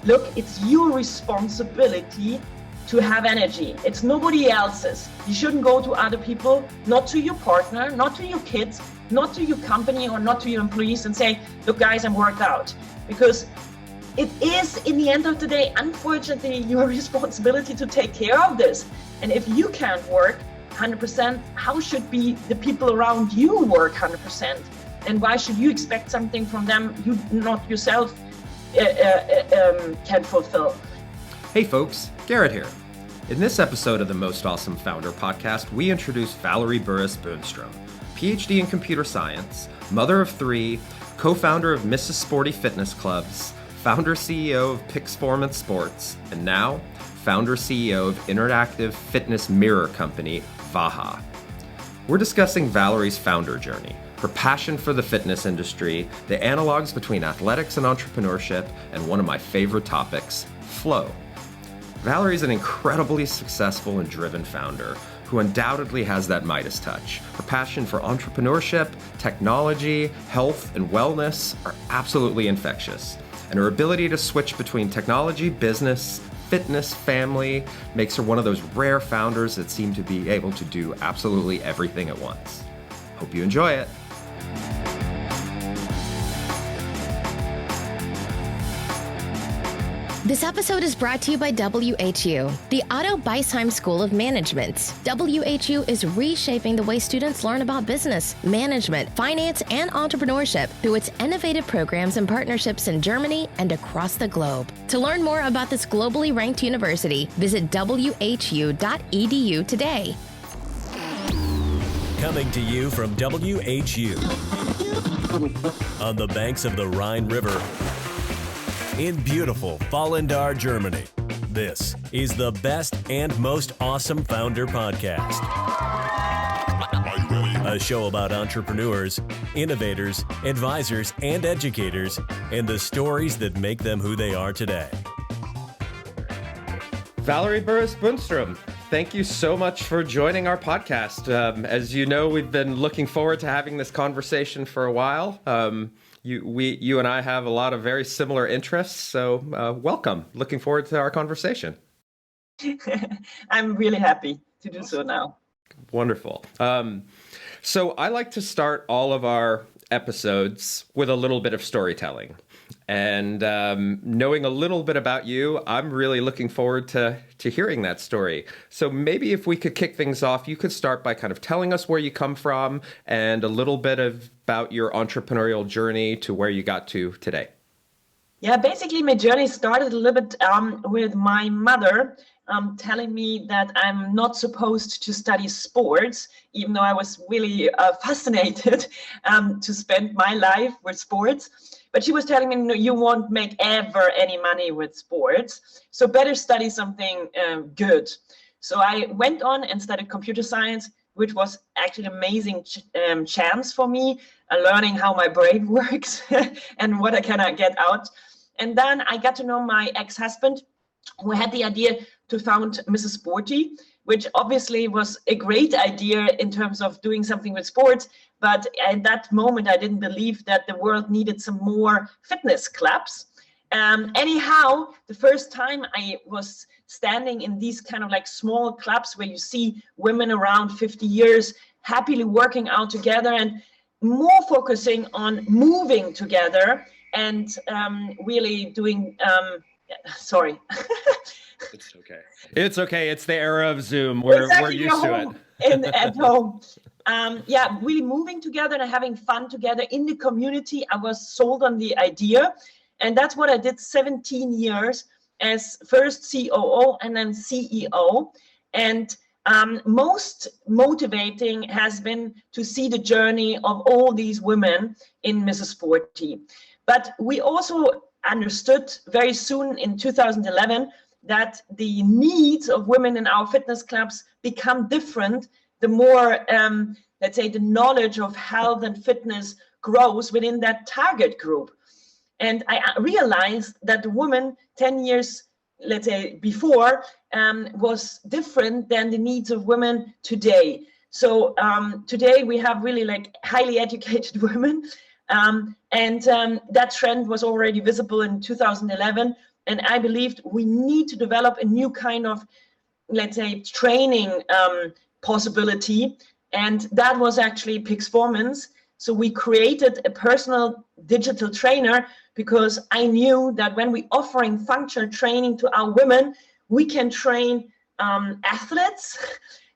look, it's your responsibility to have energy. It's nobody else's. You shouldn't go to other people, not to your partner, not to your kids, not to your company, or not to your employees and say, look guys, I'm worked out. Because it is, in the end of the day, unfortunately, your responsibility to take care of this. And if you can't work 100%, how should be the people around you work 100%? And why should you expect something from them you not yourself can fulfill? Hey folks, Gerrit here. In this episode of the Most Awesome Founder podcast, we introduce Valerie Bures-Bönström, Ph.D. in computer science, mother of three, co-founder of Mrs. Sporty Fitness Clubs, founder CEO of Pixformance Sports, and now founder CEO of interactive fitness mirror company Vaha. We're discussing Valerie's founder journey, her passion for the fitness industry, the analogs between athletics and entrepreneurship, and one of my favorite topics, flow. Valerie's an incredibly successful and driven founder who undoubtedly has that Midas touch. Her passion for entrepreneurship, technology, health, and wellness are absolutely infectious. And her ability to switch between technology, business, fitness, family makes her one of those rare founders that seem to be able to do absolutely everything at once. Hope you enjoy it. This episode is brought to you by WHU, the Otto Beisheim School of Management. WHU is reshaping the way students learn about business, management, finance, and entrepreneurship through its innovative programs and partnerships in Germany and across the globe. To learn more about this globally ranked university, visit whu.edu today. Coming to you from WHU on the banks of the Rhine River in beautiful Vallendar, Germany. This is the best and most awesome founder podcast. A show about entrepreneurs, innovators, advisors, and educators, and the stories that make them who they are today. Valerie Bures-Bönström, thank you so much for joining our podcast. As you know, we've been looking forward to having this conversation for a while. You and I have a lot of very similar interests, so welcome. Looking forward to our conversation. I'm really happy to do so now. Wonderful. So I like to start all of our episodes with a little bit of storytelling. And knowing a little bit about you, I'm really looking forward to hearing that story. So maybe if we could kick things off, you could start by kind of telling us where you come from and a little bit about your entrepreneurial journey to where you got to today. Yeah, basically my journey started a little bit with my mother telling me that I'm not supposed to study sports, even though I was really fascinated to spend my life with sports. But she was telling me, no, you won't make ever any money with sports, so better study something good. So I went on and studied computer science, which was actually an amazing chance for me, learning how my brain works and what I cannot get out. And then I got to know my ex-husband, who had the idea to found Mrs. Sporty, which obviously was a great idea in terms of doing something with sports. But at that moment, I didn't believe that the world needed some more fitness clubs. Anyhow, the first time I was standing in these kind of like small clubs where you see women around 50 years happily working out together and more focusing on moving together and really doing, sorry. It's okay. It's okay. It's the era of Zoom. We're used to it. At home. Yeah, really moving together and having fun together in the community. I was sold on the idea. And that's what I did 17 years as first COO and then CEO. And most motivating has been to see the journey of all these women in Mrs. Sporty. But we also understood very soon in 2011 that the needs of women in our fitness clubs become different the more, let's say, the knowledge of health and fitness grows within that target group. And I realized that the woman 10 years, let's say, before was different than the needs of women today. So today we have really like highly educated women. And that trend was already visible in 2011. And I believed we need to develop a new kind of, let's say, training possibility. And that was actually Pixformance. So we created a personal digital trainer because I knew that when we offering functional training to our women, we can train athletes,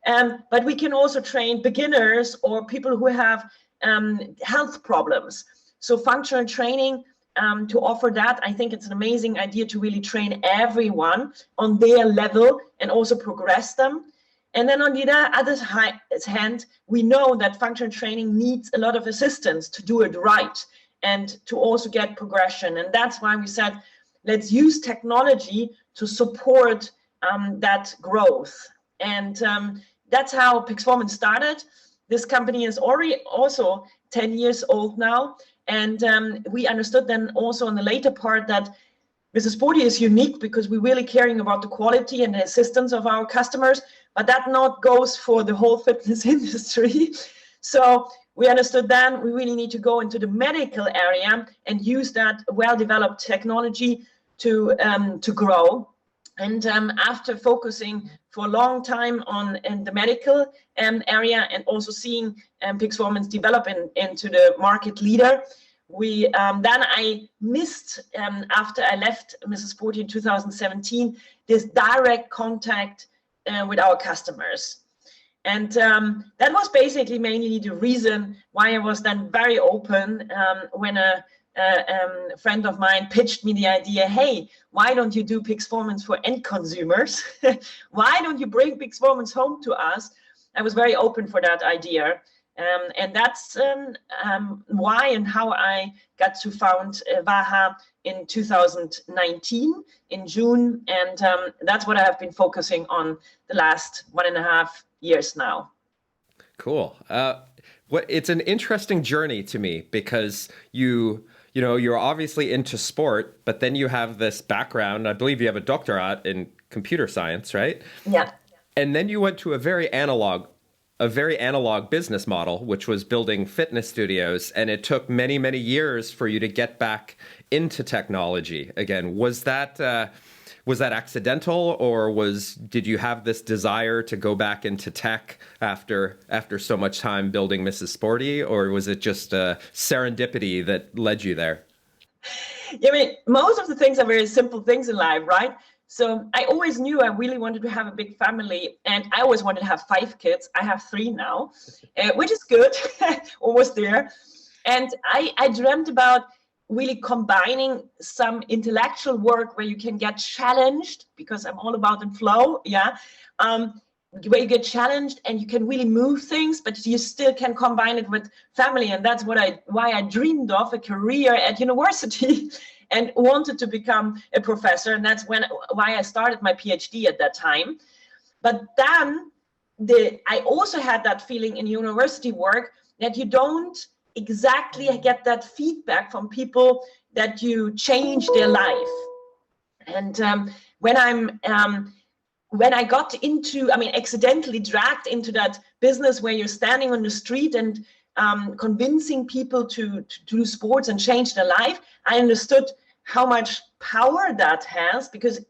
but we can also train beginners or people who have health problems. So functional training, to offer that, I think it's an amazing idea to really train everyone on their level and also progress them. And then on the other hand, we know that functional training needs a lot of assistance to do it right and to also get progression. And that's why we said, let's use technology to support that growth. And that's how Pixformance started. This company is already also 10 years old now. And we understood then also in the later part that Mrs. Sporty is unique because we're really caring about the quality and the assistance of our customers, but that not goes for the whole fitness industry. So we understood then we really need to go into the medical area and use that well-developed technology to grow. And after focusing for a long time in the medical area and also seeing Pixformance develop into the market leader, then I missed, after I left Mrs. Sporty in 2017, this direct contact with our customers. And that was basically mainly the reason why I was then very open when a friend of mine pitched me the idea, hey, why don't you do Pixformance for end consumers? Why don't you bring Pixformance home to us? I was very open for that idea. And that's why and how I got to found Vaha in 2019 in June. And that's what I have been focusing on the last 1.5 years now. Cool. It's an interesting journey to me because you're obviously into sport, but then you have this background. I believe you have a doctorate in computer science, right? Yeah. And then you went to a very analog business model, which was building fitness studios. And it took many, many years for you to get back into technology again. Was that accidental, or did you have this desire to go back into tech after so much time building Mrs. Sporty, or was it just a serendipity that led you there? Yeah, I mean, most of the things are very simple things in life, right? So I always knew I really wanted to have a big family, and I always wanted to have 5 kids. I have 3 now, which is good, almost there. And I dreamt about really combining some intellectual work where you can get challenged, because I'm all about in flow, where you get challenged and you can really move things, but you still can combine it with family. And that's why I dreamed of a career at university and wanted to become a professor. And that's why I started my Ph.D. at that time. But then I also had that feeling in university work that you don't exactly get that feedback from people that you change their life. And when I got into, accidentally dragged into that business where you're standing on the street and convincing people to do sports and change their life, I understood how much power that has, because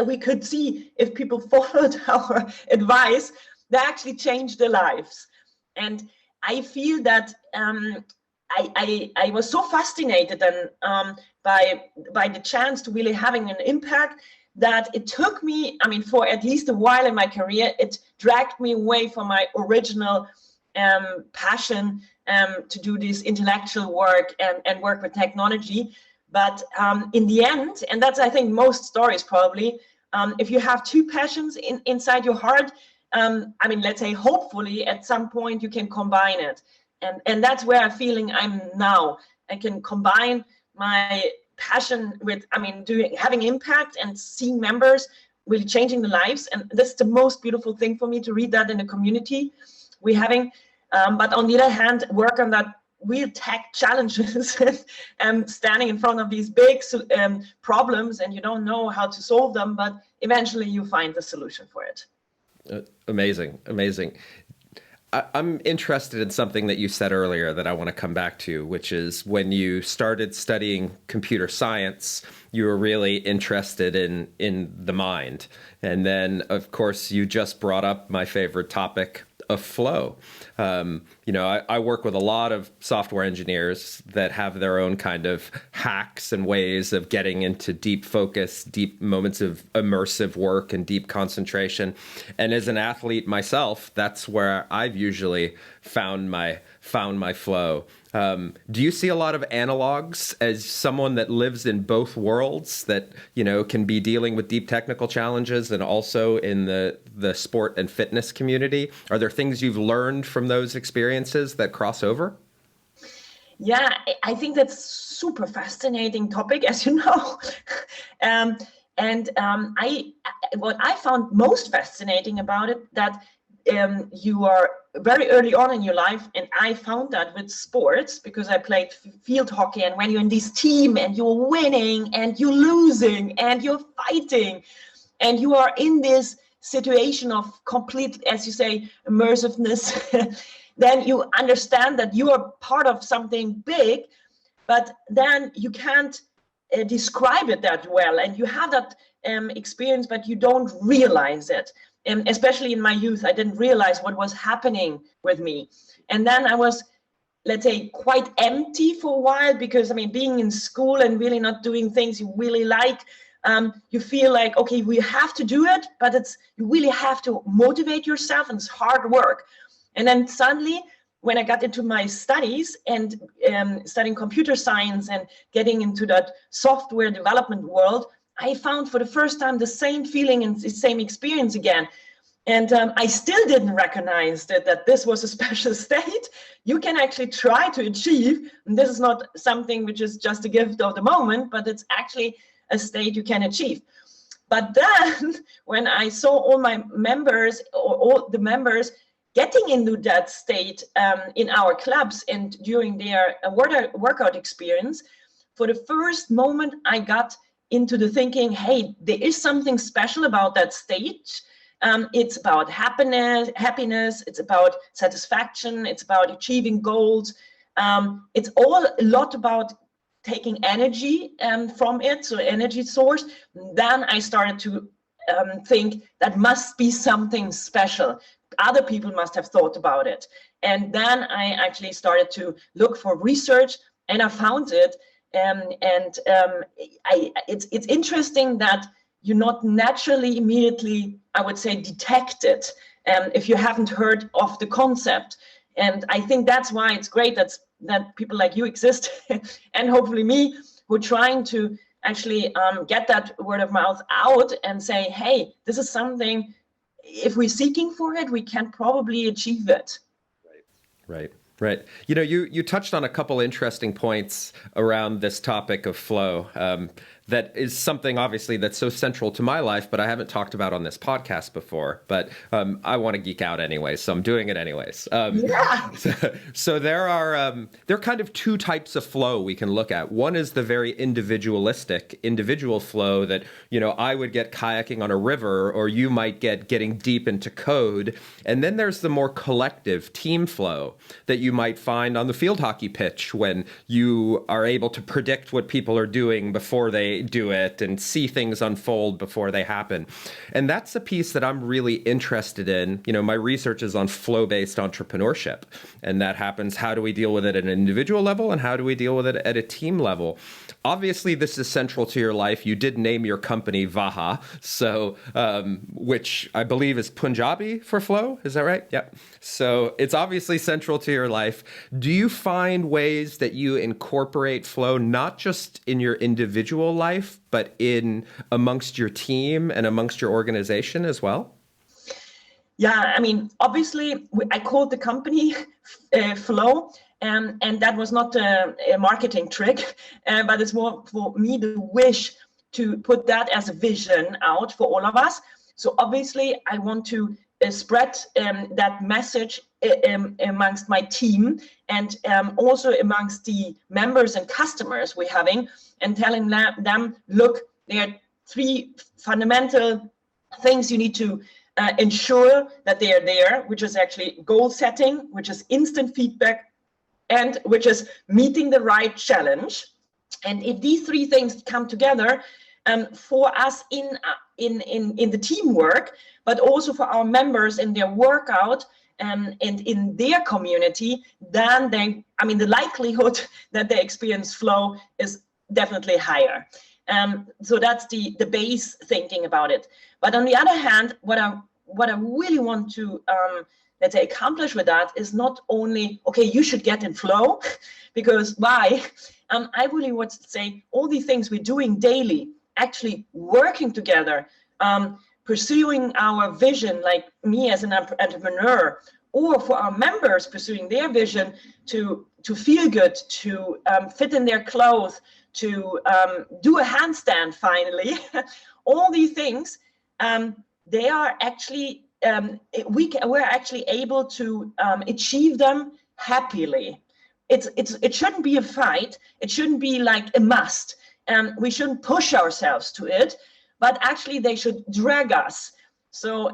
we could see if people followed our advice, they actually changed their lives. And I feel that I was so fascinated and by the chance to really having an impact that it took me, for at least a while in my career, it dragged me away from my original passion to do this intellectual work and work with technology. But in the end, and that's, I think, most stories probably, if you have 2 passions inside your heart, let's say hopefully at some point you can combine it. And that's where I'm feeling I'm now. I can combine my passion with, having impact and seeing members really changing the lives. And that's the most beautiful thing for me, to read that in the community we're having. But on the other hand, work on that real tech challenges and standing in front of these big problems, and you don't know how to solve them, but eventually you find the solution for it. Amazing. I'm interested in something that you said earlier that I want to come back to, which is when you started studying computer science, you were really interested in the mind. And then, of course, you just brought up my favorite topic of flow. I work with a lot of software engineers that have their own kind of hacks and ways of getting into deep focus, deep moments of immersive work and deep concentration. And as an athlete myself, that's where I've usually found my flow. Do you see a lot of analogs as someone that lives in both worlds that, can be dealing with deep technical challenges and also in the sport and fitness community? Are there things you've learned from those experiences that cross over? Yeah, I think that's super fascinating topic, as you know. What I found most fascinating about it, that you are very early on in your life, and I found that with sports because I played field hockey, and when you're in this team and you're winning and you're losing and you're fighting and you are in this situation of complete, as you say, immersiveness, then you understand that you are part of something big, but then you can't describe it that well, and you have that experience, but you don't realize it. Especially in my youth, I didn't realize what was happening with me. And then I was, let's say, quite empty for a while because, being in school and really not doing things you really like, you feel like, okay, we have to do it, but you really have to motivate yourself, and it's hard work. And then suddenly, when I got into my studies and studying computer science and getting into that software development world, I found for the first time the same feeling and the same experience again. And I still didn't recognize that this was a special state you can actually try to achieve. And this is not something which is just a gift of the moment, but it's actually a state you can achieve. But then when I saw all my members, or all the members, getting into that state in our clubs and during their workout experience, for the first moment I got into the thinking, hey, there is something special about that stage. It's about happiness, it's about satisfaction, it's about achieving goals. It's all a lot about taking energy from it, so energy source. Then I started to think that must be something special. Other people must have thought about it. And then I actually started to look for research, and I found it. It's interesting that you not naturally immediately, I would say, detect it if you haven't heard of the concept. And I think that's why it's great that people like you exist and hopefully me, who are trying to actually get that word of mouth out and say, hey, this is something, if we're seeking for it, we can probably achieve it. Right. You touched on a couple interesting points around this topic of flow. That is something, obviously, that's so central to my life, but I haven't talked about on this podcast before. But I want to geek out anyway, so I'm doing it anyways. So there are kind of two types of flow we can look at. One is the very individual flow that, I would get kayaking on a river, or you might get getting deep into code. And then there's the more collective team flow that you might find on the field hockey pitch when you are able to predict what people are doing before they do it and see things unfold before they happen. And that's a piece that I'm really interested in. My research is on flow-based entrepreneurship, and that happens, how do we deal with it at an individual level and how do we deal with it at a team level? Obviously, this is central to your life. You did name your company Vaha, so which I believe is Punjabi for flow. Is that right? Yep. So it's obviously central to your life. Do you find ways that you incorporate flow not just in your individual life, but in amongst your team and amongst your organization as well? Yeah, obviously, I called the company Flow, and that was not a marketing trick, but it's more for me the wish to put that as a vision out for all of us. So obviously, I want to spread that message amongst my team and also amongst the members and customers we're having, and telling them, look, there are 3 fundamental things you need to ensure that they are there, which is actually goal setting, which is instant feedback, and which is meeting the right challenge. And if these three things come together for us in the teamwork, but also for our members in their workout and in their community, then the likelihood that they experience flow is definitely higher. So that's the base thinking about it. But on the other hand, what I really want to let's say accomplish with that is not only, okay, you should get in flow, because why? I really want to say all the things we're doing daily, actually working together, pursuing our vision, like me as an entrepreneur, or for our members pursuing their vision to feel good, to fit in their clothes, to do a handstand finally. All these things, they are actually, we're actually able to achieve them happily. It shouldn't be a fight. It shouldn't be like a must. We shouldn't push ourselves to it, but actually they should drag us. So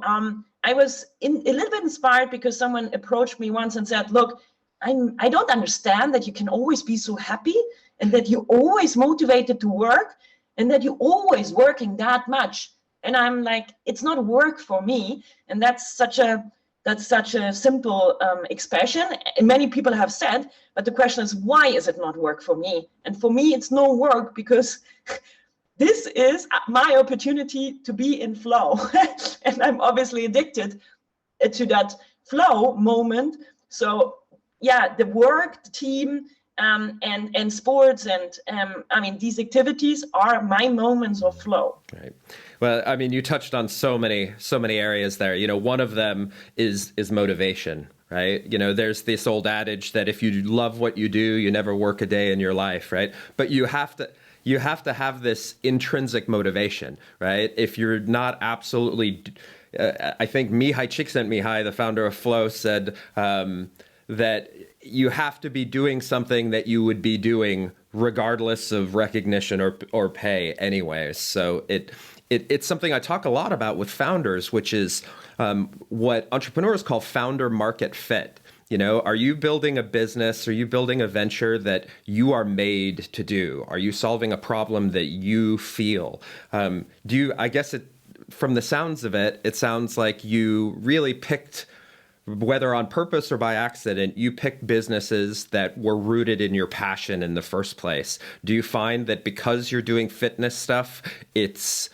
I was a little bit inspired because someone approached me once and said, look, I don't understand that you can always be so happy and that you're always motivated to work and that you're always working that much. And I'm like, it's not work for me. And that's such a simple expression. And many people have said, but the question is, why is it not work for me? And for me, it's no work because this is my opportunity to be in flow. And I'm obviously addicted to that flow moment. So yeah, the work, the team, and sports, and these activities are my moments of flow. Right. Well, I mean, you touched on so many areas there. You know, one of them is motivation, right? You know, there's this old adage that if you love what you do, you never work a day in your life, right? But you have to have this intrinsic motivation, right? If you're not absolutely, I think Mihai Csikszentmihalyi, the founder of Flow, said that you have to be doing something that you would be doing regardless of recognition or pay anyways. So it's something I talk a lot about with founders, which is what entrepreneurs call founder market fit. You know, are you building a business? Are you building a venture that you are made to do? Are you solving a problem that you feel? I guess from the sounds of it, it sounds like you really picked, whether on purpose or by accident, you picked businesses that were rooted in your passion in the first place. Do you find that because you're doing fitness stuff, it's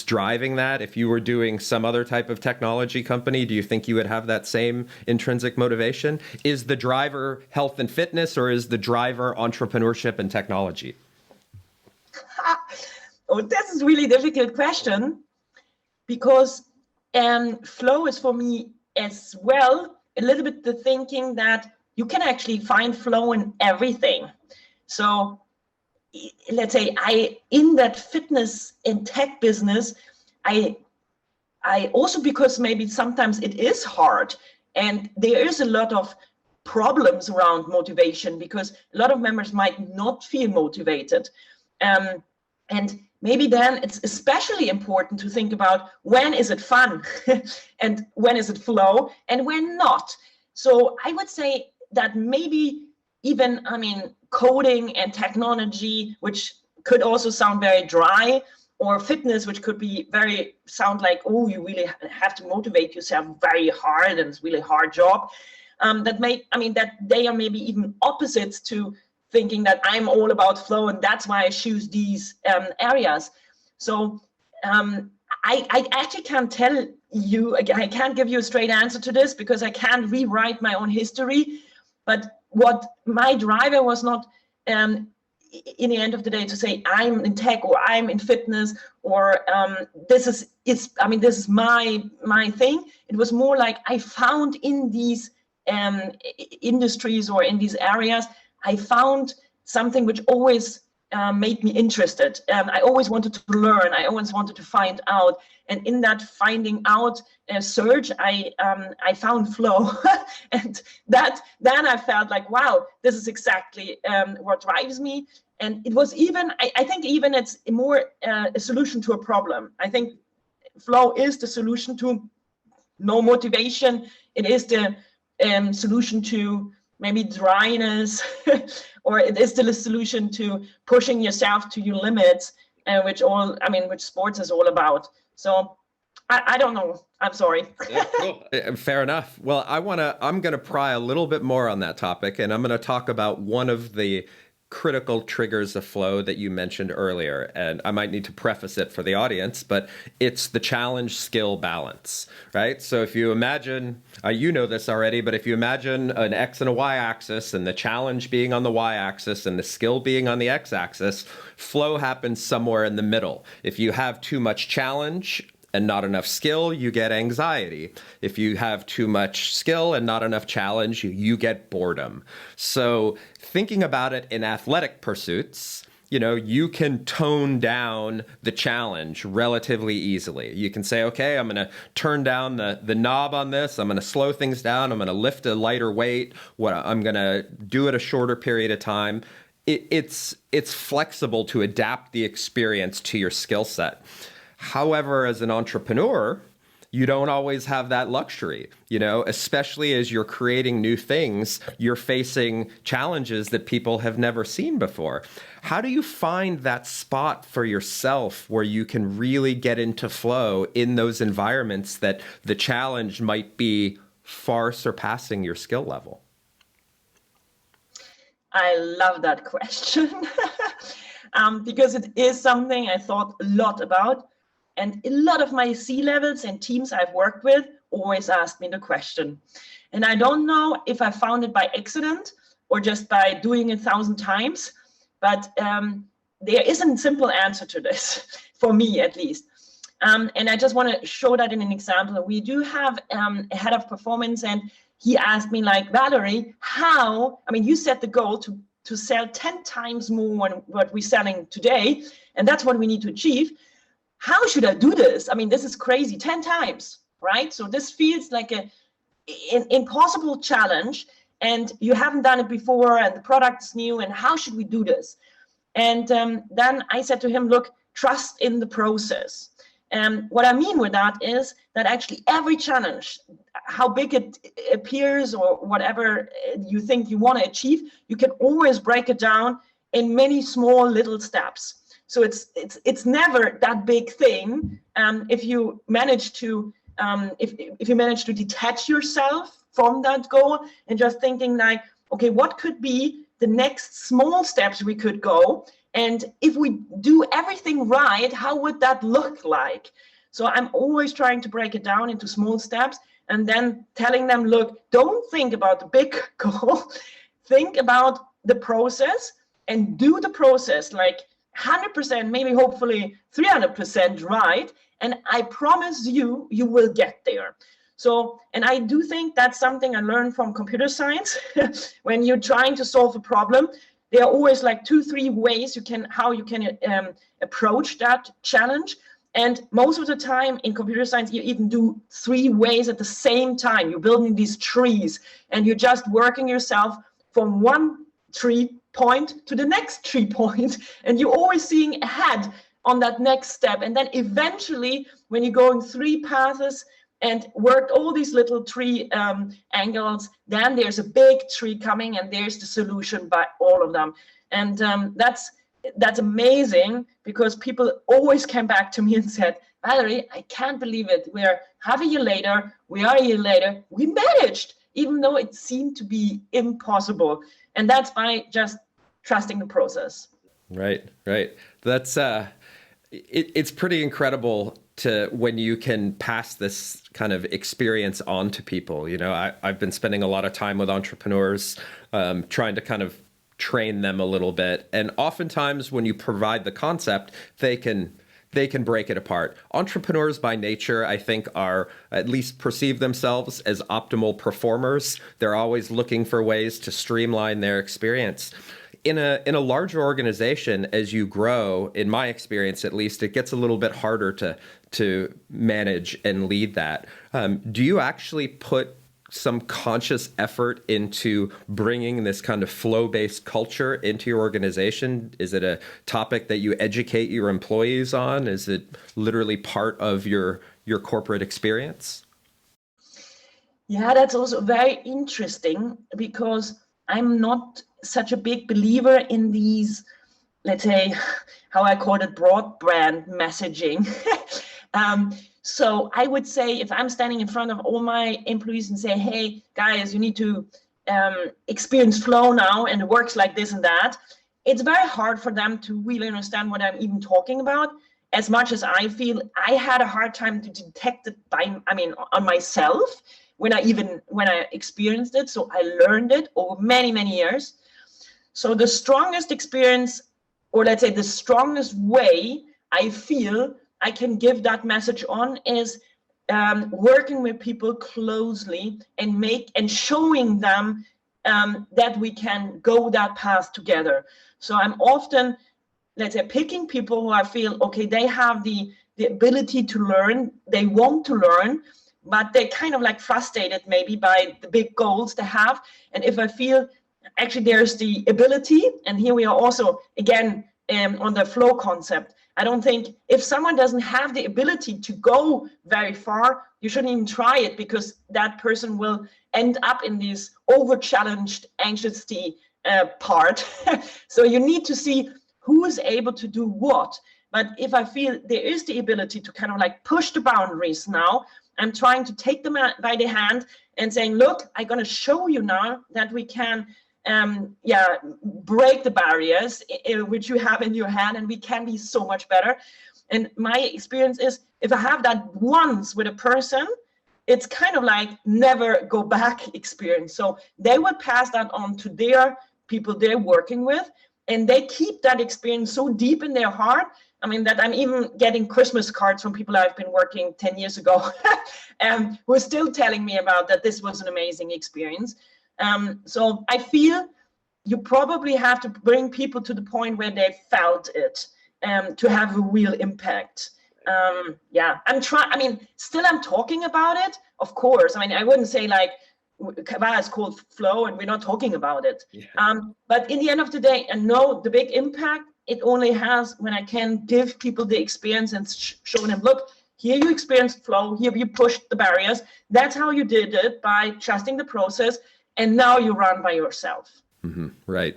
driving that? If you were doing some other type of technology company, do you think you would have that same intrinsic motivation? Is the driver health and fitness, or is the driver entrepreneurship and technology? Oh, this is a really difficult question, because flow is for me as well a little bit the thinking that you can actually find flow in everything. So let's say in that fitness and tech business, I also, because maybe sometimes it is hard and there is a lot of problems around motivation, because a lot of members might not feel motivated. And maybe then it's especially important to think about when is it fun and when is it flow and when not. So I would say that maybe even, coding and technology, which could also sound very dry, or fitness, which could be sound like, oh, you really have to motivate yourself very hard and it's really hard job. That they are maybe even opposites to thinking that I'm all about flow and that's why I choose these areas. So I actually can't tell you, I can't give you a straight answer to this because I can't rewrite my own history. But what my driver was not in the end of the day to say I'm in tech or I'm in fitness or this is my thing. It was more like I found in these industries or in these areas, I found something which always made me interested. I always wanted to learn. I always wanted to find out. And in that finding out search, I found flow. And then I felt like, wow, this is exactly what drives me. And it was even, I think even it's more a solution to a problem. I think flow is the solution to no motivation, it is the solution to maybe dryness, or it is the solution to pushing yourself to your limits, which sports is all about. So I don't know. I'm sorry. Yeah, cool. Fair enough. Well, I'm going to pry a little bit more on that topic, and I'm going to talk about one of the critical triggers of flow that you mentioned earlier. And I might need to preface it for the audience, but it's the challenge skill balance, right? So if you imagine, you know this already, but if you imagine an X and a Y axis, and the challenge being on the Y axis and the skill being on the X axis, flow happens somewhere in the middle. If you have too much challenge and not enough skill, you get anxiety. If you have too much skill and not enough challenge, you get boredom. So thinking about it in athletic pursuits, you can tone down the challenge relatively easily. You can say, okay, I'm going to turn down the knob on this. I'm going to slow things down. I'm going to lift a lighter weight. I'm going to do it a shorter period of time. It's flexible to adapt the experience to your skill set. However, as an entrepreneur, you don't always have that luxury, especially as you're creating new things, you're facing challenges that people have never seen before. How do you find that spot for yourself where you can really get into flow in those environments that the challenge might be far surpassing your skill level? I love that question because it is something I thought a lot about. And a lot of my C-levels and teams I've worked with always ask me the question. And I don't know if I found it by accident or just by doing it 1,000 times, but there isn't a simple answer to this, for me at least. And I just want to show that in an example. We do have a head of performance, and he asked me, like, Valerie, you set the goal to sell 10 times more than what we're selling today, and that's what we need to achieve. How should I do this? This is crazy, 10 times, right? So this feels like an impossible challenge, and you haven't done it before, and the product is new, and how should we do this? And then I said to him, look, trust in the process. And what I mean with that is that actually every challenge, how big it appears or whatever you think you want to achieve, you can always break it down in many small little steps. So it's never that big thing if you manage to if you manage to detach yourself from that goal and just thinking like, okay, what could be the next small steps we could go, and if we do everything right, how would that look like? So I'm always trying to break it down into small steps and then telling them, look, don't think about the big goal, think about the process and do the process like 100%, maybe hopefully 300% right, and I promise you will get there. So, and I do think that's something I learned from computer science. When you're trying to solve a problem, there are always like 2-3 ways how you can approach that challenge. And most of the time in computer science, you even do 3 ways at the same time. You're building these trees, and you're just working yourself from one tree point to the next tree point, and you're always seeing ahead on that next step. And then eventually, when you're going 3 paths and worked all these little tree angles, then there's a big tree coming, and there's the solution by all of them. And that's amazing, because people always came back to me and said, Valerie, I can't believe it. We're half a year later, we are a year later, we managed, even though it seemed to be impossible. And that's by just trusting the process. Right. That's it's pretty incredible when you can pass this kind of experience on to people. I've been spending a lot of time with entrepreneurs, trying to kind of train them a little bit. And oftentimes when you provide the concept, they can break it apart. Entrepreneurs by nature, I think, are at least perceive themselves as optimal performers. They're always looking for ways to streamline their experience. In a larger organization, as you grow, in my experience at least, it gets a little bit harder to manage and lead that. Do you actually put some conscious effort into bringing this kind of flow-based culture into your organization? Is it a topic that you educate your employees on? Is it literally part of your corporate experience? Yeah, that's also very interesting because I'm not such a big believer in these, let's say, how I call it, broadband messaging. So I would say if I'm standing in front of all my employees and say, hey, guys, you need to experience flow now, and it works like this and that, it's very hard for them to really understand what I'm even talking about. As much as I feel I had a hard time to detect it on myself when I experienced it. So I learned it over many, many years. So the strongest experience, or let's say the strongest way I feel I can give that message on, is working with people closely and showing them that we can go that path together. So I'm often, let's say, picking people who I feel, okay, they have the ability to learn, they want to learn, but they're kind of like frustrated maybe by the big goals they have. And if I feel actually there's the ability, and here we are also again on the flow concept, I don't think if someone doesn't have the ability to go very far, you shouldn't even try it, because that person will end up in this over-challenged anxiety part. So you need to see who is able to do what. But if I feel there is the ability to kind of like push the boundaries now, I'm trying to take them by the hand and saying, look, I'm going to show you now that we can break the barriers which you have in your hand, and we can be so much better. And my experience is, if I have that once with a person, it's kind of like never go back experience. So they will pass that on to their people they're working with, and they keep that experience so deep in their heart. I mean, that I'm even getting Christmas cards from people I've been working 10 years ago who are still telling me about that this was an amazing experience. So I feel you probably have to bring people to the point where they felt it to have a real impact. I'm trying, still I'm talking about it, of course. I wouldn't say like, Vaha is called flow and we're not talking about it. Yeah. But in the end of the day, I know the big impact it only has when I can give people the experience and show them, look, here you experienced flow, here you pushed the barriers. That's how you did it, by trusting the process. And now you run by yourself. Mm-hmm. Right.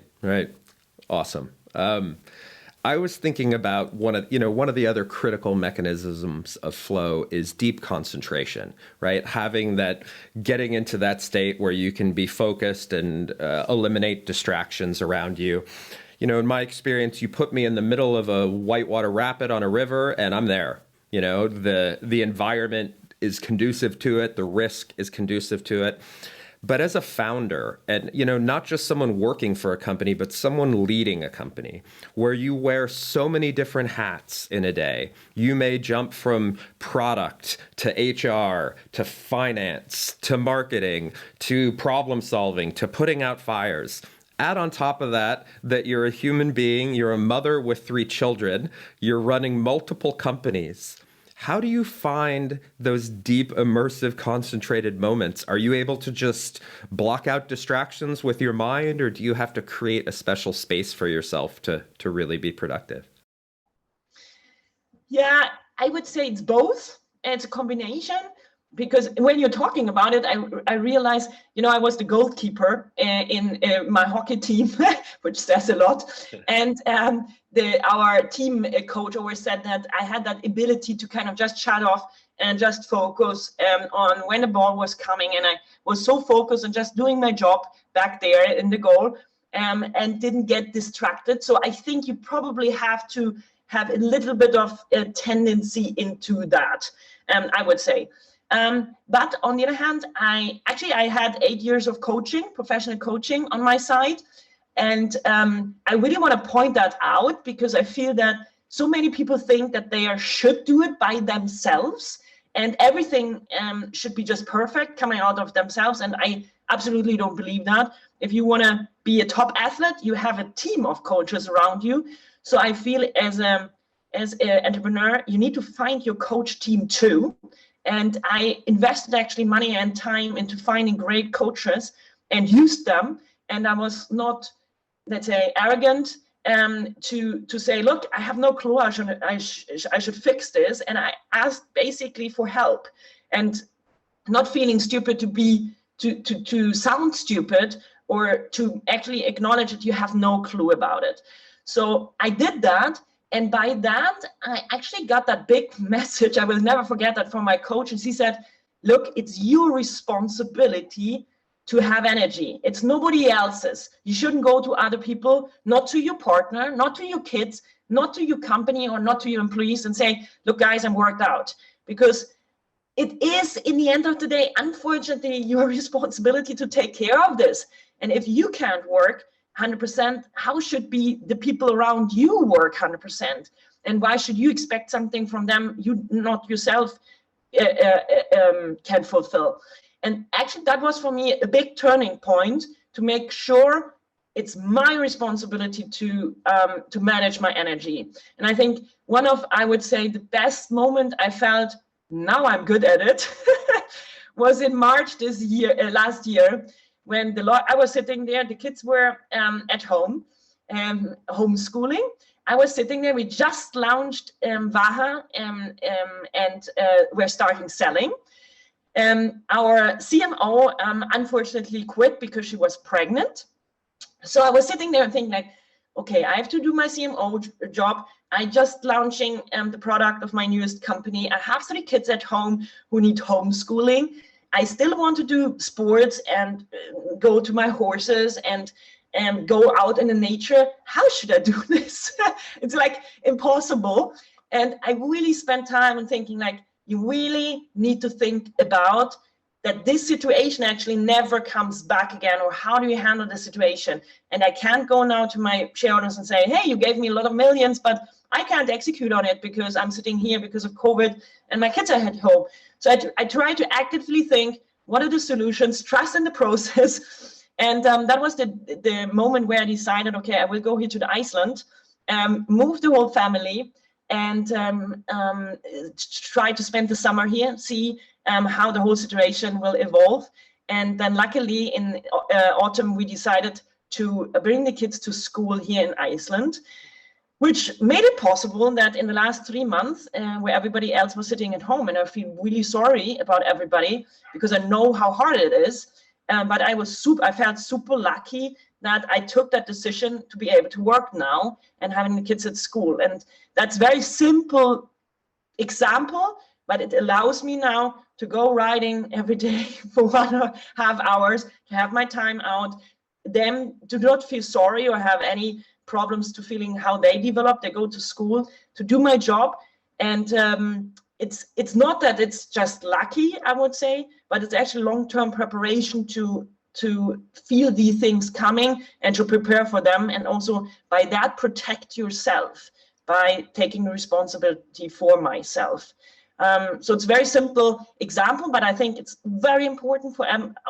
Awesome. I was thinking about one of the other critical mechanisms of flow is deep concentration, right? Getting into that state where you can be focused and eliminate distractions around you. In my experience, you put me in the middle of a whitewater rapid on a river and I'm there. The environment is conducive to it. The risk is conducive to it. But as a founder, and not just someone working for a company, but someone leading a company, where you wear so many different hats in a day, you may jump from product to HR to finance to marketing to problem solving to putting out fires. Add on top of that you're a human being, you're a mother with 3 children, you're running multiple companies. How do you find those deep, immersive, concentrated moments? Are you able to just block out distractions with your mind, or do you have to create a special space for yourself to really be productive? Yeah, I would say it's both. It's a combination, because when you're talking about it, I realized, I was the goalkeeper in my hockey team, which says a lot. And our team coach always said that I had that ability to kind of just shut off and just focus on when the ball was coming. And I was so focused on just doing my job back there in the goal and didn't get distracted. So I think you probably have to have a little bit of a tendency into that, I would say. But on the other hand, I had 8 years of professional coaching on my side. And I really want to point that out, because I feel that so many people think that they should do it by themselves and everything should be just perfect coming out of themselves. And I absolutely don't believe that. If you want to be a top athlete, you have a team of coaches around you. So I feel as an entrepreneur, you need to find your coach team too. And I invested actually money and time into finding great coaches and used them. And I was not, let's say, arrogant to say, look, I have no clue. I should fix this. And I asked basically for help. And not feeling stupid to sound stupid, or to actually acknowledge that you have no clue about it. So I did that. And by that, I actually got that big message. I will never forget that from my coach. And she said, look, it's your responsibility to have energy. It's nobody else's. You shouldn't go to other people, not to your partner, not to your kids, not to your company, or not to your employees and say, look, guys, I'm worked out. Because it is, in the end of the day, unfortunately, your responsibility to take care of this. And if you can't work 100%, how should be the people around you work 100%? And why should you expect something from them you not yourself can fulfill? And actually, that was for me a big turning point to make sure it's my responsibility to manage my energy. And I think one of, I would say, the best moment I felt, now I'm good at it, was in March this year, last year, when I was sitting there, the kids were at home, homeschooling. I was sitting there, we just launched Vaha, and we're starting selling. Our CMO unfortunately quit because she was pregnant. So I was sitting there and thinking like, okay, I have to do my CMO job. I just launching the product of my newest company. I have 3 kids at home who need homeschooling. I still want to do sports and go to my horses and go out in the nature. How should I do this? It's like impossible. And I really spent time thinking like, you really need to think about that this situation actually never comes back again, or how do you handle the situation? And I can't go now to my shareholders and say, hey, you gave me a lot of millions, but I can't execute on it because I'm sitting here because of COVID and my kids are at home. So I try to actively think, what are the solutions, trust in the process. And that was the moment where I decided, okay, I will go here to Iceland, move the whole family, and try to spend the summer here, see how the whole situation will evolve. And then luckily in autumn, we decided to bring the kids to school here in Iceland, which made it possible that in the last 3 months, where everybody else was sitting at home, and I feel really sorry about everybody because I know how hard it is, but I felt super lucky that I took that decision to be able to work now and having the kids at school. And that's very simple example, but it allows me now to go riding every day for 1.5 hours, to have my time out, them to not feel sorry or have any problems to feeling how they develop. They go to school to do my job. And it's not that it's just lucky, I would say, but it's actually long-term preparation to feel these things coming and to prepare for them, and also by that protect yourself by taking the responsibility for myself. So it's a very simple example, but I think it's very important for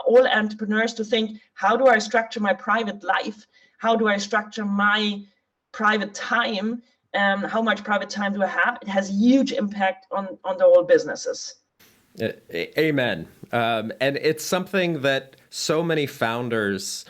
all entrepreneurs to think, how do I structure my private life? How do I structure my private time? How much private time do I have? It has a huge impact on the whole businesses. Amen. And it's something that so many founders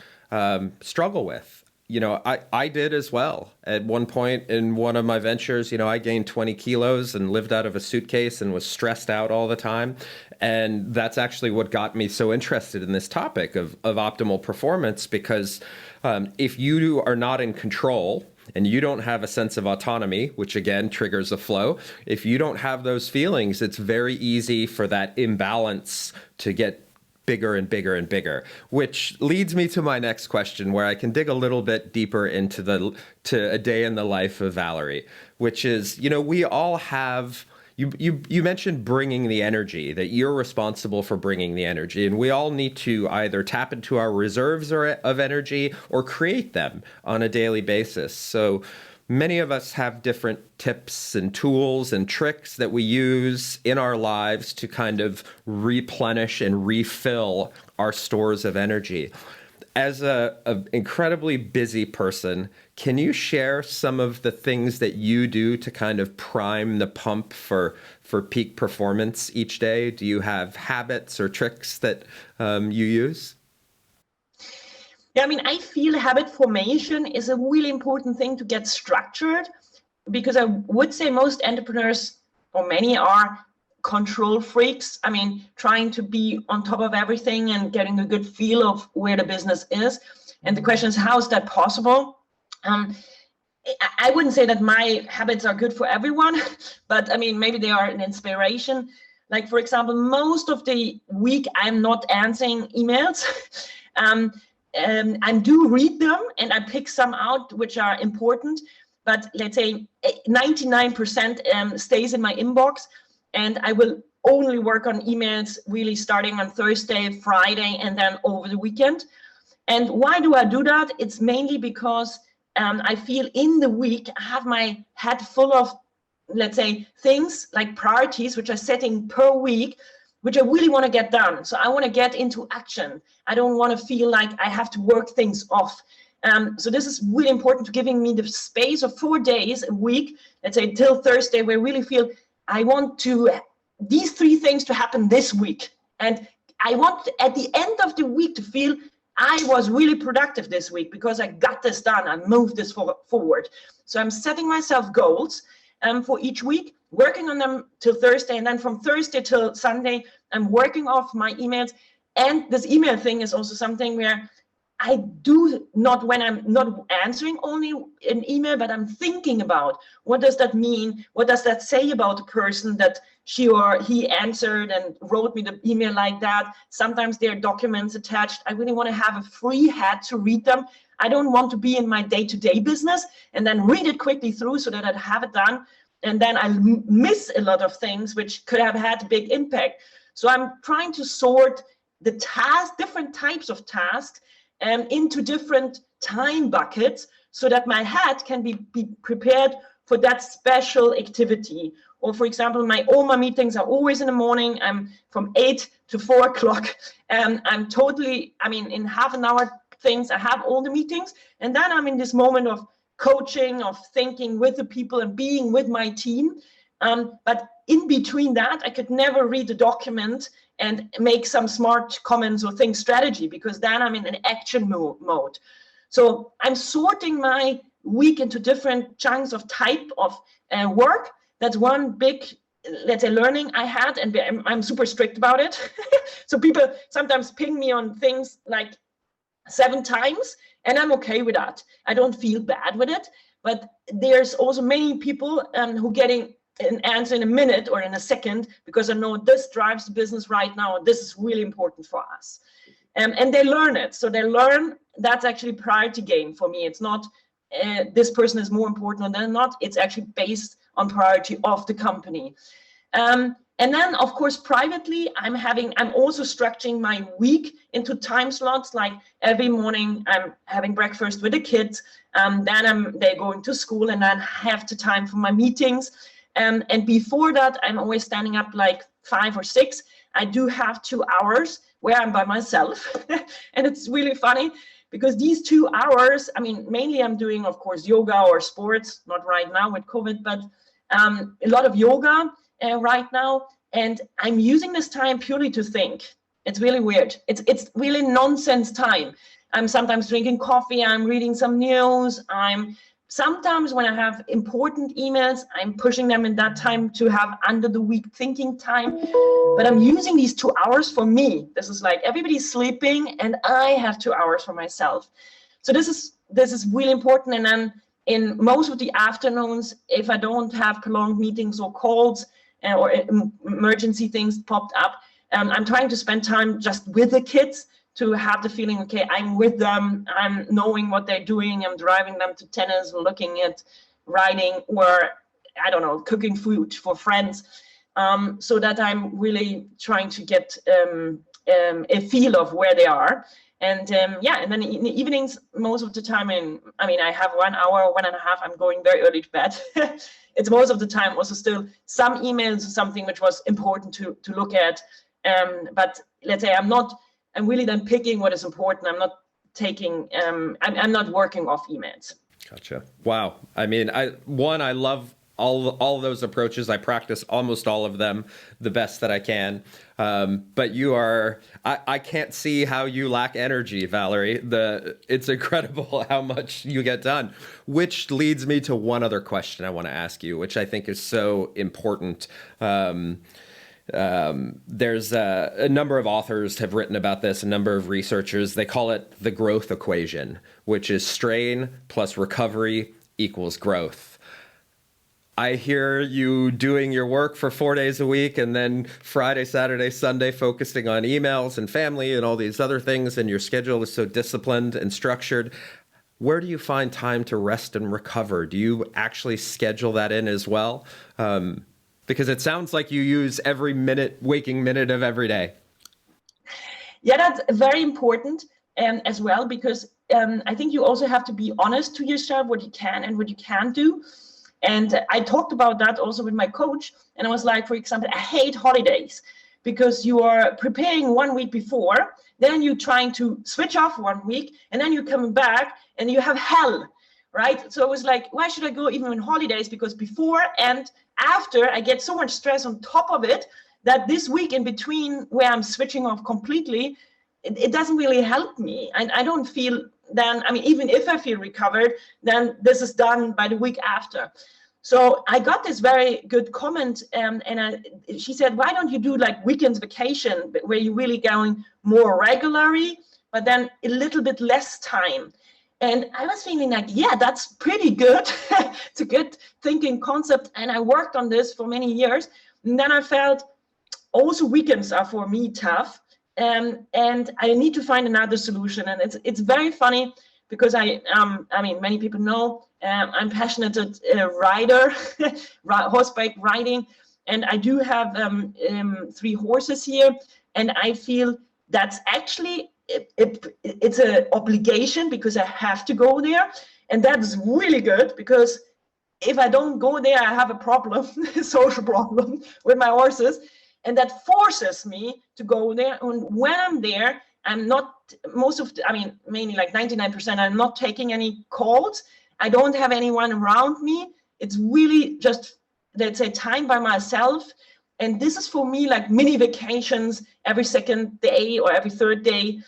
struggle with. You know, I did as well. At one point in one of my ventures, I gained 20 kilos and lived out of a suitcase and was stressed out all the time. And that's actually what got me so interested in this topic of optimal performance, because if you are not in control and you don't have a sense of autonomy, which again triggers a flow, if you don't have those feelings, it's very easy for that imbalance to get bigger and bigger and bigger, which leads me to my next question, where I can dig a little bit deeper into a day in the life of Valerie, which is, we all have, you mentioned bringing the energy, that you're responsible for bringing the energy, and we all need to either tap into our reserves of energy or create them on a daily basis. So many of us have different tips and tools and tricks that we use in our lives to kind of replenish and refill our stores of energy. As an incredibly busy person, can you share some of the things that you do to kind of prime the pump for peak performance each day? Do you have habits or tricks that you use? Yeah, I feel habit formation is a really important thing to get structured, because I would say most entrepreneurs, or many, are control freaks. I mean, trying to be on top of everything and getting a good feel of where the business is. And the question is, how is that possible? I wouldn't say that my habits are good for everyone, but I mean, maybe they are an inspiration. Like, for example, most of the week, I'm not answering emails. I do read them and I pick some out which are important, but let's say 99% stays in my inbox, and I will only work on emails really starting on Thursday, Friday, and then over the weekend. And why do I do that? It's mainly because I feel in the week I have my head full of, let's say, things like priorities, which are setting per week, which I really want to get done. So I want to get into action. I don't want to feel like I have to work things off. So this is really important to giving me the space of 4 days a week, let's say till Thursday, where I really feel I want these 3 things to happen this week. And I want at the end of the week to feel I was really productive this week because I got this done. I moved this forward. So I'm setting myself goals for each week, working on them till Thursday. And then from Thursday till Sunday, I'm working off my emails. And this email thing is also something where I do not, when I'm not answering only an email, but I'm thinking about what does that mean? What does that say about the person that she or he answered and wrote me the email like that? Sometimes there are documents attached. I really want to have a free head to read them. I don't want to be in my day-to-day business and then read it quickly through so that I have it done. And then I miss a lot of things which could have had a big impact. So I'm trying to sort the different types of tasks into different time buckets so that my head can be prepared for that special activity. Or for example, my OMA meetings are always in the morning. I'm from 8 to 4 o'clock. I'm totally, in half an hour things, I have all the meetings. And then I'm in this moment of coaching, of thinking with the people and being with my team. But in between that, I could never read a document and make some smart comments or think strategy, because then I'm in an action mode. So I'm sorting my week into different chunks of type of work. That's one big, let's say, learning I had, and I'm super strict about it. So people sometimes ping me on things like 7 times, and I'm okay with that. I don't feel bad with it. But there's also many people who getting an answer in a minute or in a second, because I know this drives the business right now. This is really important for us. And they learn it. So they learn that's actually priority game for me. It's not this person is more important than not. It's actually based on priority of the company. And then, of course, privately, I'm also structuring my week into time slots. Like every morning, I'm having breakfast with the kids. Then they're going to school, and then have the time for my meetings. And before that, I'm always standing up like 5 or 6. I do have 2 hours where I'm by myself. And it's really funny because these 2 hours, mainly I'm doing, of course, yoga or sports, not right now with COVID, but a lot of yoga right now. And I'm using this time purely to think. It's really weird. It's really nonsense time. I'm sometimes drinking coffee. I'm reading some news. Sometimes when I have important emails, I'm pushing them in that time to have under the week thinking time. But I'm using these 2 hours for me. This is like everybody's sleeping and I have 2 hours for myself. So this is really important. And then in most of the afternoons, if I don't have prolonged meetings or calls or emergency things popped up, I'm trying to spend time just with the kids, to have the feeling, okay, I'm with them, I'm knowing what they're doing, I'm driving them to tennis, looking at riding, or I don't know, cooking food for friends, so that I'm really trying to get a feel of where they are. And and then in the evenings, most of the time, I have 1 hour, 1.5, I'm going very early to bed. It's most of the time also still some emails, something which was important to look at. But let's say I'm really then picking what is important. I'm not taking, I'm not working off emails. Gotcha. Wow. I love all those approaches. I practice almost all of them the best that I can. But I can't see how you lack energy, Valerie. It's incredible how much you get done, which leads me to one other question I want to ask you, which I think is so important. There's a number of authors have written about this, a number of researchers. They call it the growth equation, which is strain plus recovery equals growth. I hear you doing your work for 4 days a week and then Friday, Saturday, Sunday focusing on emails and family and all these other things, and your schedule is so disciplined and structured. Where do you find time to rest and recover? Do you actually schedule that in as well? Because it sounds like you use every waking minute of every day. Yeah, that's very important as well, because I think you also have to be honest to yourself what you can and what you can't do. And I talked about that also with my coach. And I was like, for example, I hate holidays because you are preparing 1 week before, then you're trying to switch off 1 week, and then you're coming back and you have hell, right? So it was like, why should I go even on holidays? Because before and after, I get so much stress on top of it that this week in between where I'm switching off completely, it doesn't really help me. I don't feel then, I mean, even if I feel recovered, then this is done by the week after. So I got this very good comment, she said, why don't you do like weekends vacation where you're really going more regularly, but then a little bit less time? And I was feeling like, yeah, that's pretty good. It's a good thinking concept. And I worked on this for many years. And then I felt also weekends are for me tough. And I need to find another solution. And it's very funny because I mean, many people know I'm passionate rider, horseback riding. And I do have 3 horses here. And I feel that's actually it's an obligation because I have to go there, and that's really good because if I don't go there, I have a problem, a social problem with my horses, and that forces me to go there. And when I'm there, I'm not mainly like 99%, I'm not taking any calls. I don't have anyone around me. It's really just, let's say, time by myself. And this is for me like mini vacations every second day or every third day,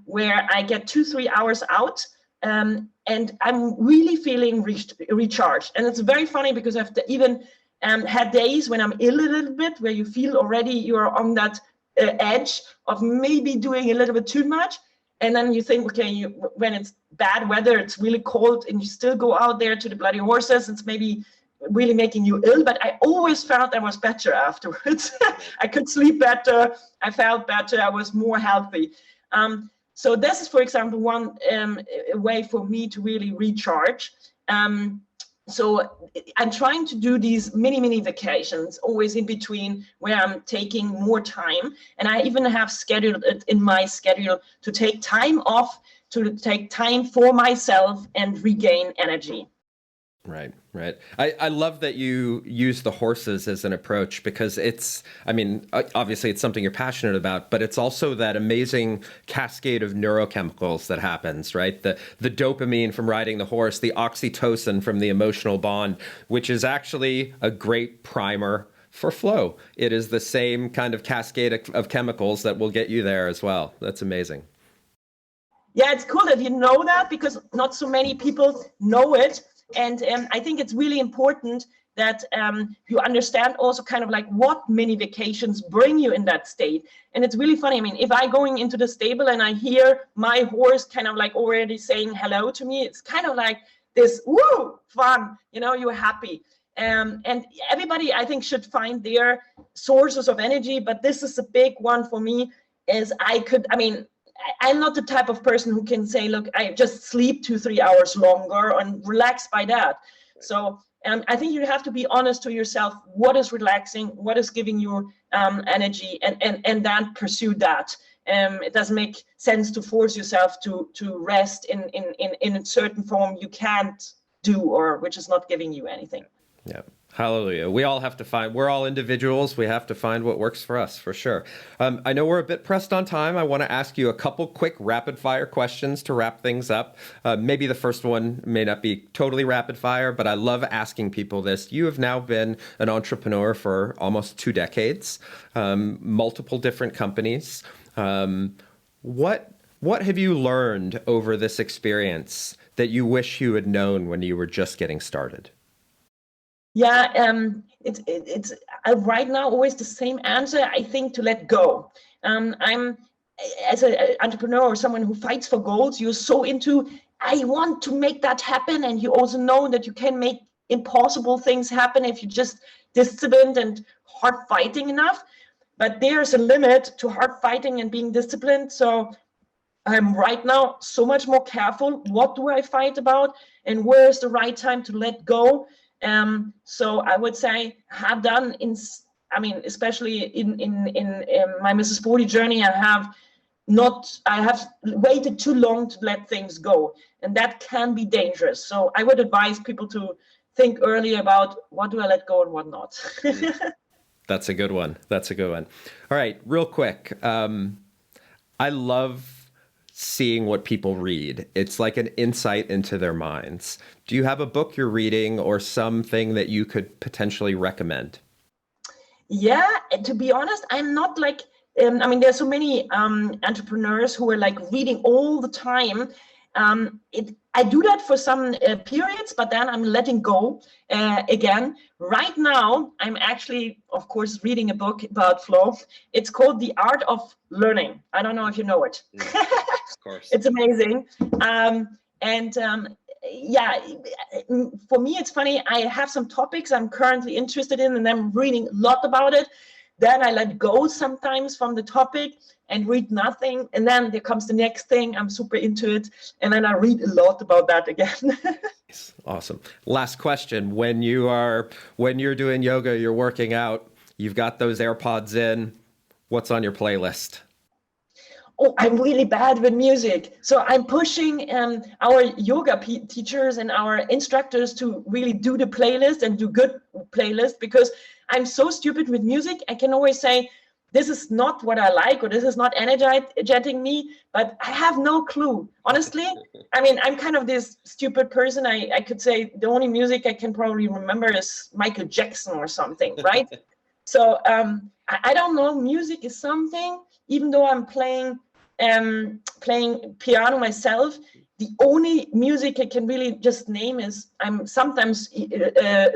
where I get 2-3 hours out, and I'm really feeling recharged. And it's very funny because I've even had days when I'm ill a little bit, where you feel already you're on that edge of maybe doing a little bit too much. And then you think, okay, when it's bad weather, it's really cold, and you still go out there to the bloody horses, it's maybe really making you ill, but I always felt I was better afterwards. I could sleep better, I felt better, I was more healthy. So this is, for example, one way for me to really recharge. So I'm trying to do these mini vacations, always in between, where I'm taking more time. And I even have scheduled it in my schedule to take time off, to take time for myself and regain energy. Right. I love that you use the horses as an approach because obviously it's something you're passionate about, but it's also that amazing cascade of neurochemicals that happens, right? The dopamine from riding the horse, the oxytocin from the emotional bond, which is actually a great primer for flow. It is the same kind of cascade of chemicals that will get you there as well. That's amazing. Yeah, it's cool that you know that because not so many people know it. And I think it's really important that you understand also kind of like what mini vacations bring you in that state. And it's really funny. I mean, if I going into the stable and I hear my horse kind of like already saying hello to me, it's kind of like this, woo, fun, you're happy. And everybody, I think, should find their sources of energy. But this is a big one for me, is I'm not the type of person who can say, look, I just sleep 2-3 hours longer and relax by that. So I think you have to be honest to yourself, what is relaxing, what is giving you energy, and then pursue that. It doesn't make sense to force yourself to rest in a certain form you can't do, or which is not giving you anything. Yeah. Hallelujah. We all have to we're all individuals. We have to find what works for us, for sure. I know we're a bit pressed on time. I want to ask you a couple quick rapid fire questions to wrap things up. Maybe the first one may not be totally rapid fire, but I love asking people this. You have now been an entrepreneur for almost 2 decades, multiple different companies. What have you learned over this experience that you wish you had known when you were just getting started? Yeah, it's right now always the same answer. I think to let go. I'm as an entrepreneur or someone who fights for goals. You're so into, I want to make that happen, and you also know that you can make impossible things happen if you're just disciplined and hard fighting enough. But there's a limit to hard fighting and being disciplined. So I'm right now so much more careful. What do I fight about, and where is the right time to let go? So I would say have done especially in my Mrs. Sporty journey, I have waited too long to let things go, and that can be dangerous. So I would advise people to think early about what do I let go and what not. That's a good one. All right, real quick. I love seeing what people read. It's like an insight into their minds. Do you have a book you're reading or something that you could potentially recommend? Yeah, to be honest, I'm not like, there's so many entrepreneurs who are like reading all the time. I do that for some periods, but then I'm letting go again. Right now, I'm actually, of course, reading a book about flow. It's called The Art of Learning. I don't know if you know it. Of course. It's amazing. Yeah, for me, it's funny. I have some topics I'm currently interested in, and I'm reading a lot about it. Then I let go sometimes from the topic and read nothing. And then there comes the next thing. I'm super into it. And then I read a lot about that again. Awesome. Last question. When you're doing yoga, you're working out, you've got those AirPods in, what's on your playlist? Oh, I'm really bad with music. So I'm pushing our yoga teachers and our instructors to really do the playlist and do good playlist, because I'm so stupid with music. I can always say, this is not what I like, or this is not energizing me, but I have no clue. Honestly, I'm kind of this stupid person. I could say the only music I can probably remember is Michael Jackson or something, right? So I don't know. Music is something, even though I'm playing piano myself, the only music I can really just name is I'm sometimes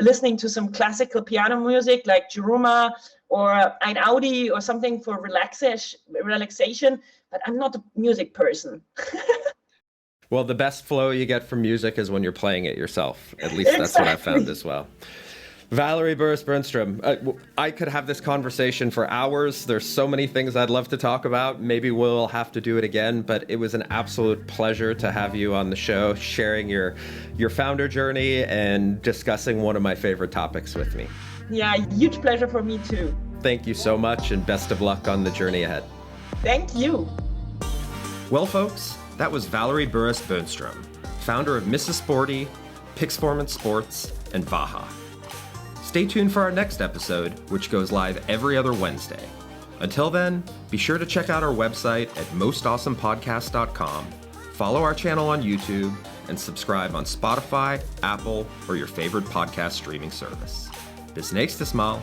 listening to some classical piano music like Jeruma or Ein Audi or something for relaxation, but I'm not a music person. Well, the best flow you get from music is when you're playing it yourself. At least that's what I found as well. Valerie Bures-Bönström, I could have this conversation for hours. There's so many things I'd love to talk about. Maybe we'll have to do it again, but it was an absolute pleasure to have you on the show, sharing your founder journey and discussing one of my favorite topics with me. Yeah, huge pleasure for me too. Thank you so much, and best of luck on the journey ahead. Thank you. Well, folks, that was Valerie Bures-Bönström, founder of Mrs. Sporty, Pixformance Sports, and Vaha. Stay tuned for our next episode, which goes live every other Wednesday. Until then, be sure to check out our website at mostawesomepodcast.com, follow our channel on YouTube, and subscribe on Spotify, Apple, or your favorite podcast streaming service. Bis nächstes Mal.